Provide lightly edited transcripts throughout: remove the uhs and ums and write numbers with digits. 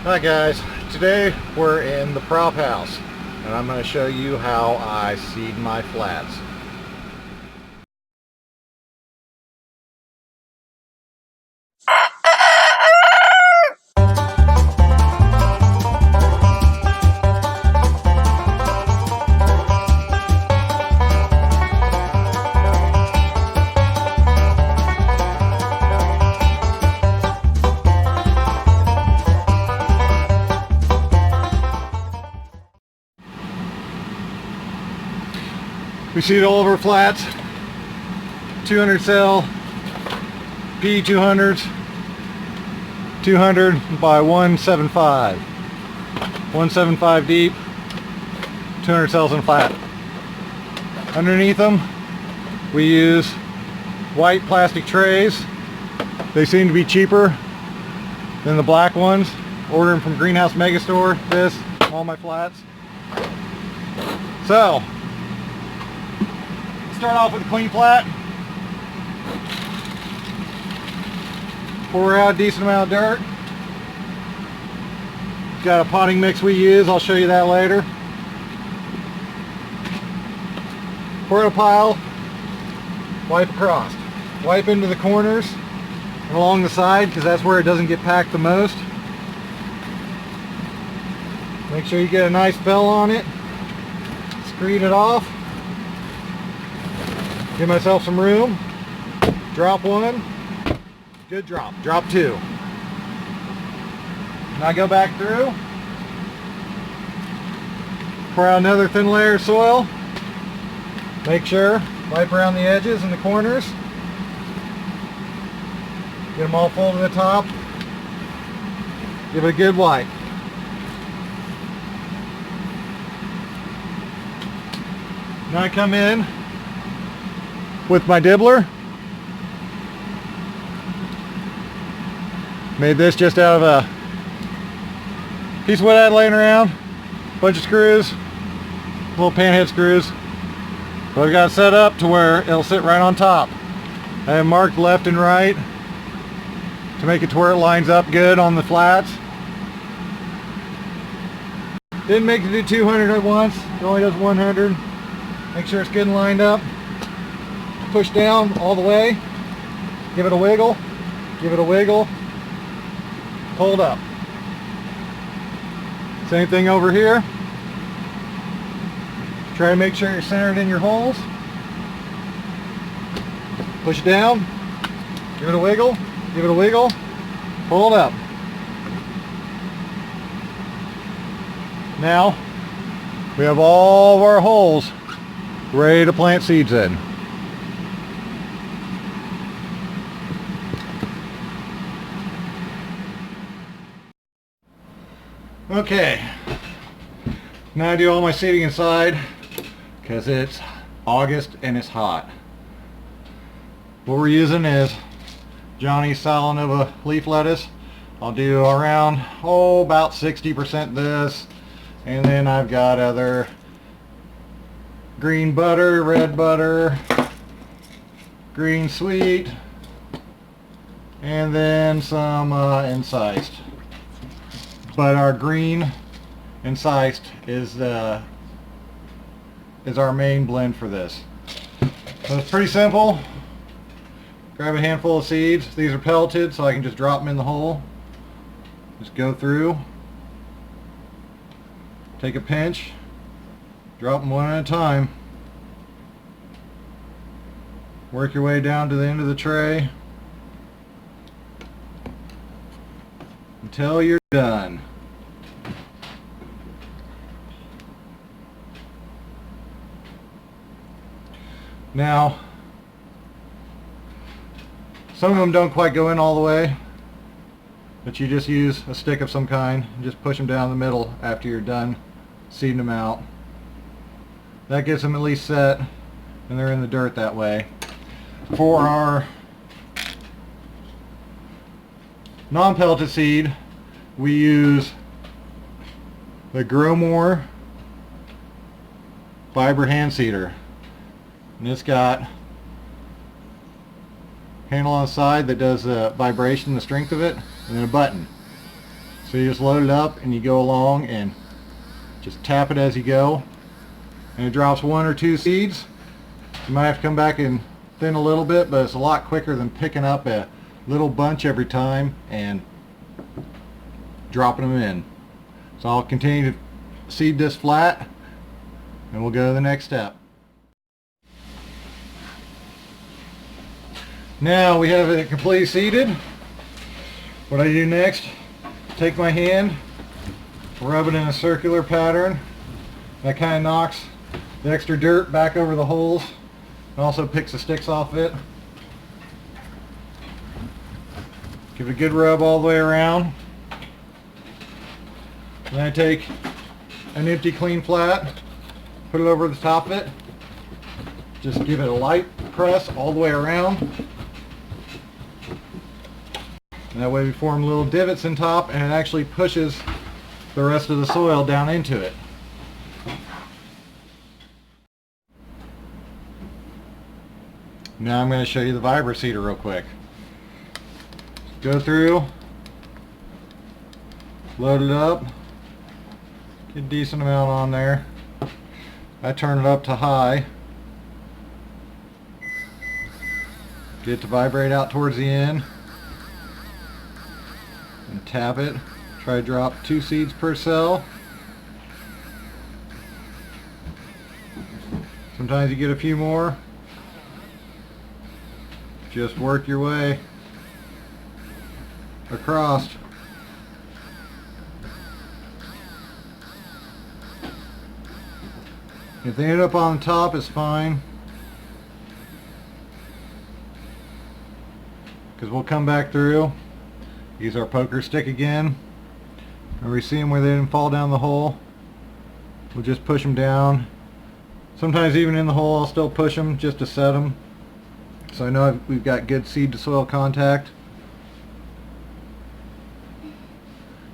Hi guys, today we're in the prop house and I'm going to show you how I seed my flats. We seed all of our flats, 200 cell P200s, 200 by 175, 175 deep, 200 cells in a flat. Underneath them we use white plastic trays. They seem to be cheaper than the black ones. Order them from Greenhouse Megastore, this, all my flats. So, start off with a clean flat. Pour out a decent amount of dirt. Got a potting mix we use, I'll show you that later. Pour in a pile, wipe across. Wipe into the corners and along the side because that's where it doesn't get packed the most. Make sure you get a nice fill on it. Screen it off. Give myself some room. Drop one. Good drop. Drop two. Now I go back through. Pour out another thin layer of soil. Make sure. Wipe around the edges and the corners. Get them all full to the top. Give it a good wipe. Now I come in with my dibbler. Made this just out of a piece of wood I had laying around, bunch of screws, little panhead screws. But I've got it set up to where it'll sit right on top. I have marked left and right to make it to where it lines up good on the flats. Didn't make it do 200 at once, it only does 100. Make sure it's good and lined up. Push down all the way. Give it a wiggle. Give it a wiggle. Hold up. Same thing over here. Try to make sure you're centered in your holes. Push it down. Give it a wiggle. Give it a wiggle. Hold up. Now we have all of our holes ready to plant seeds in. Okay, now I do all my seeding inside because it's August and it's hot. What we're using is Johnny's Salanova leaf lettuce. I'll do around, about 60% this, and then I've got other green butter, red butter, green sweet, and then some incised. But our green incised is our main blend for this. So it's pretty simple. Grab a handful of seeds. These are pelleted, so I can just drop them in the hole. Just go through. Take a pinch. Drop them one at a time. Work your way down to the end of the tray until you're done. Now, some of them don't quite go in all the way, but you just use a stick of some kind and just push them down the middle after you're done seeding them out. That gets them at least set, and they're in the dirt that way. For our non-pelleted seed, we use the Grow More fiber hand seeder, and it's got handle on the side that does the vibration, the strength of it, and then a button. So you just load it up and you go along and just tap it as you go, and it drops 1 or 2 seeds. You might have to come back and thin a little bit, but it's a lot quicker than picking up a little bunch every time and dropping them in. So I'll continue to seed this flat and we'll go to the next step. Now we have it completely seeded. What I do next, take my hand, rub it in a circular pattern. That kind of knocks the extra dirt back over the holes and also picks the sticks off it. Give it a good rub all the way around. Then I take an empty clean flat, put it over the top of it, just give it a light press all the way around. And that way we form little divots in top, and it actually pushes the rest of the soil down into it. Now I'm going to show you the vibra seeder real quick. Go through, load it up, get a decent amount on there. I turn it up to high, get it to vibrate out towards the end, and tap it. Try to drop 2 seeds per cell. Sometimes you get a few more. Just work your way across. If they end up on top, it's fine, because we'll come back through, use our poker stick again, and we see them where they didn't fall down the hole. We'll just push them down. Sometimes even in the hole I'll still push them just to set them, so I know we've got good seed to soil contact.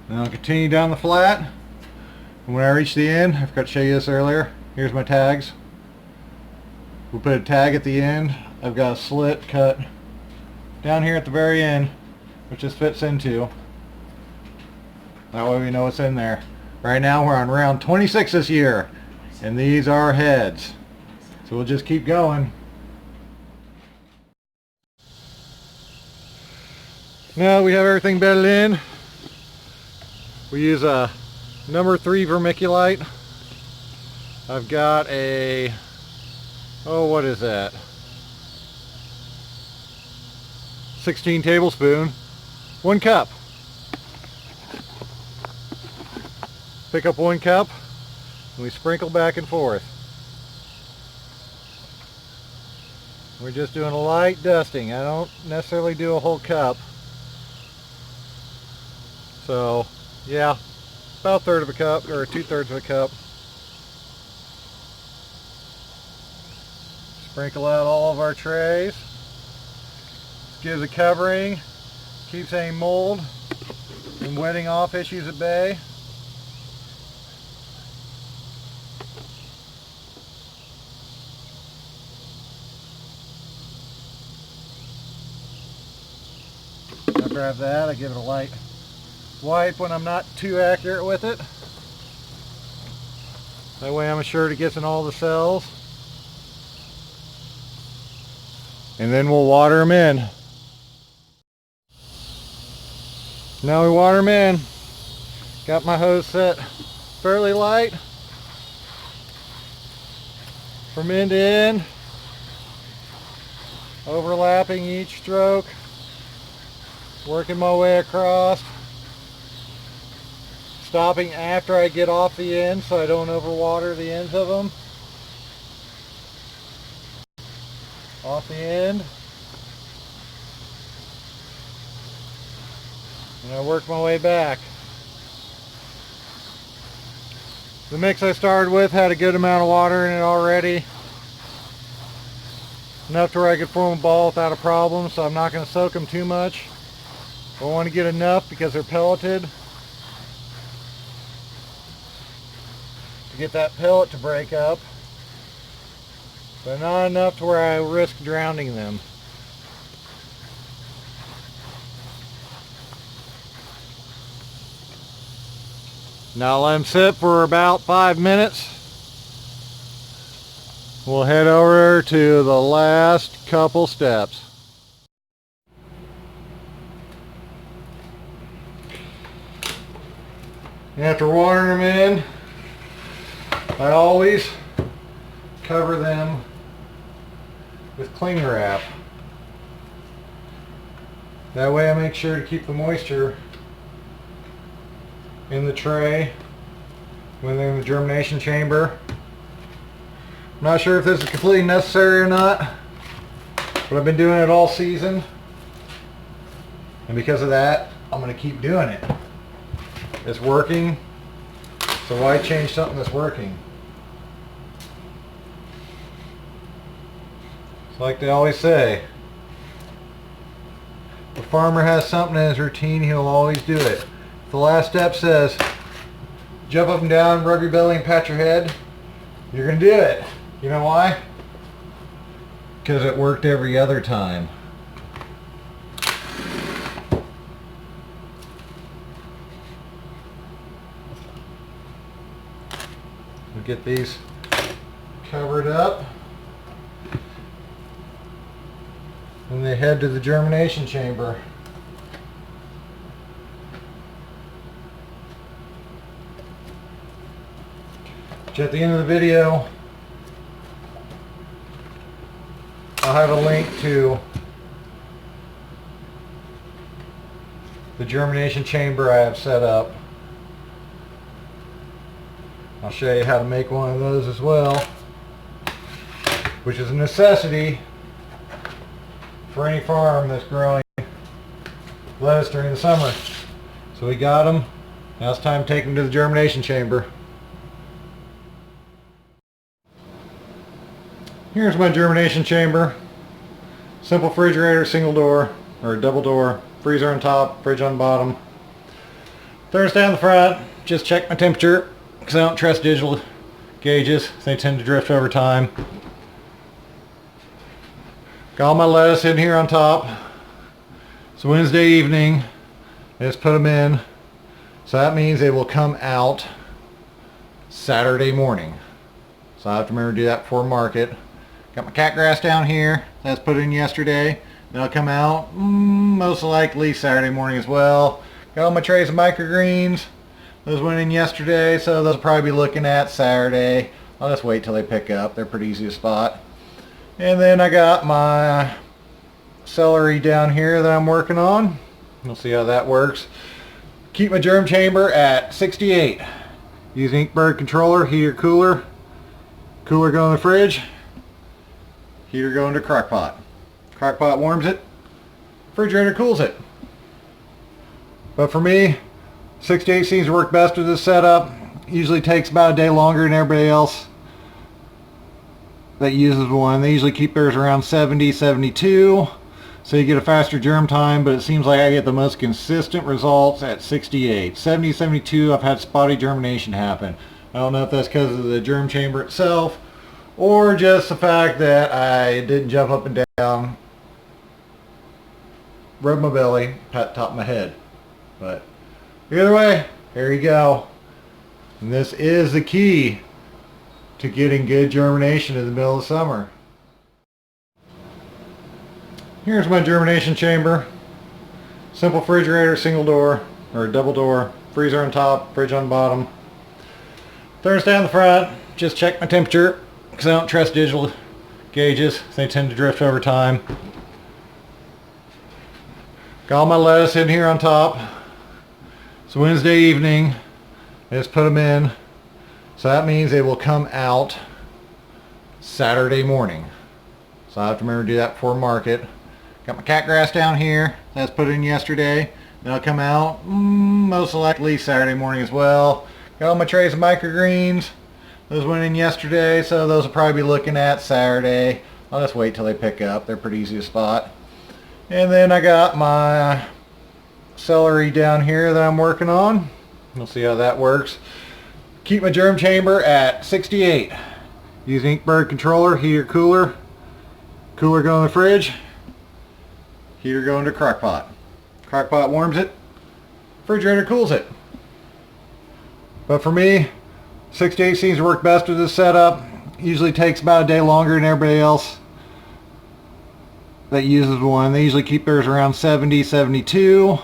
Then I'll continue down the flat, and when I reach the end, I forgot to show you this earlier, here's my tags. We'll put a tag at the end. I've got a slit cut down here at the very end, which this fits into. That way we know what's in there. Right now we're on round 26 this year, and these are heads. So we'll just keep going. Now we have everything bedded in. We use a number 3 vermiculite. I've got a, what is that? 16 tablespoon, 1 cup. Pick up 1 cup and we sprinkle back and forth. We're just doing a light dusting. I don't necessarily do a whole cup. So yeah, about 1/3 of a cup or 2/3 of a cup. Sprinkle out all of our trays. This gives a covering, keeps any mold and wetting off issues at bay. After that, I give it a light wipe when I'm not too accurate with it. That way I'm assured it gets in all the cells. And then we'll water them in. Now we water them in. Got my hose set fairly light from end to end, overlapping each stroke, working my way across, stopping after I get off the end so I don't overwater the ends of them. Off the end, and I work my way back. The mix I started with had a good amount of water in it already, enough to where I could form a ball without a problem, so I'm not going to soak them too much. I want to get enough because they're pelleted to get that pellet to break up, but not enough to where I risk drowning them. Now let them sit for about 5 minutes. We'll head over to the last couple steps. After watering them in, I always cover them with cling wrap. That way I make sure to keep the moisture in the tray when they're in the germination chamber. I'm not sure if this is completely necessary or not, but I've been doing it all season, and because of that I'm going to keep doing it. It's working, so why change something that's working? It's like they always say, if a farmer has something in his routine, he'll always do it. If the last step says jump up and down, rub your belly and pat your head, you're going to do it. You know why? Because it worked every other time. We'll get these covered up, and they head to the germination chamber. Which at the end of the video, I'll have a link to the germination chamber I have set up. I'll show you how to make one of those as well, which is a necessity for any farm that's growing lettuce during the summer. So we got them. Now it's time to take them to the germination chamber. Here's my germination chamber. Simple refrigerator, single door, or double door, freezer on top, fridge on bottom. Thermostat on the front. Just check my temperature because I don't trust digital gauges. They tend to drift over time. Got all my lettuce in here on top. It's Wednesday evening. I just put them in. So that means they will come out Saturday morning. So I have to remember to do that before market. Got my cat grass down here. That's put in yesterday. They'll come out most likely Saturday morning as well. Got all my trays of microgreens. Those went in yesterday, so those will probably be looking at Saturday. I'll just wait till they pick up. They're pretty easy to spot. And then I got my celery down here that I'm working on. We'll see how that works. Keep my germ chamber at 68. Use Inkbird controller, heater, cooler. Cooler go in the fridge. Heater go into crock pot. Crock pot warms it. Refrigerator cools it. But for me, 68 seems to work best with this setup. Usually takes about a day longer than everybody else that uses one. They usually keep theirs around 70, 72. So you get a faster germ time, but it seems like I get the most consistent results at 68. 70, 72, I've had spotty germination happen. I don't know if that's because of the germ chamber itself or just the fact that I didn't jump up and down, rub my belly, pat the top of my head. But either way, here you go. And this is the key to getting good germination in the middle of summer. Here's my germination chamber. Simple refrigerator, single door, or double door, freezer on top, fridge on bottom. Thermostat on the front. Just check my temperature because I don't trust digital gauges. They tend to drift over time. Got all my lettuce in here on top. It's Wednesday evening. I just put them in. So that means they will come out Saturday morning. So I have to remember to do that before market. Got my cat grass down here. That's put in yesterday. They'll come out most likely Saturday morning as well. Got all my trays of microgreens. Those went in yesterday, so those will probably be looking at Saturday. I'll just wait till they pick up. They're pretty easy to spot. And then I got my celery down here that I'm working on. We'll see how that works. Keep my germ chamber at 68. Use Inkbird controller, heater, cooler. Cooler go in the fridge. Heater go into crock pot. Crock pot warms it. Refrigerator cools it. But for me, 68 seems to work best with this setup. Usually takes about a day longer than everybody else that uses one. They usually keep theirs around 70, 72.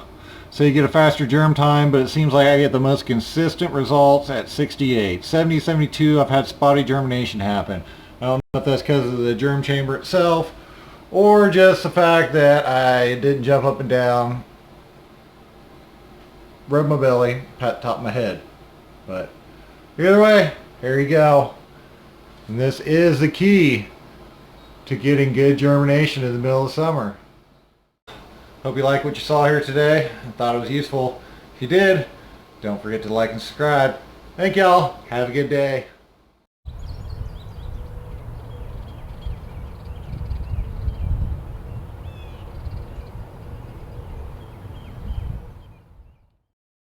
So you get a faster germ time, but it seems like I get the most consistent results at 68. 70, 72, I've had spotty germination happen. I don't know if that's because of the germ chamber itself or just the fact that I didn't jump up and down, rub my belly, pat the top of my head. But either way, here you go. And this is the key to getting good germination in the middle of summer. Hope you like what you saw here today. I thought it was useful. If you did, don't forget to like and subscribe. Thank y'all. Have a good day.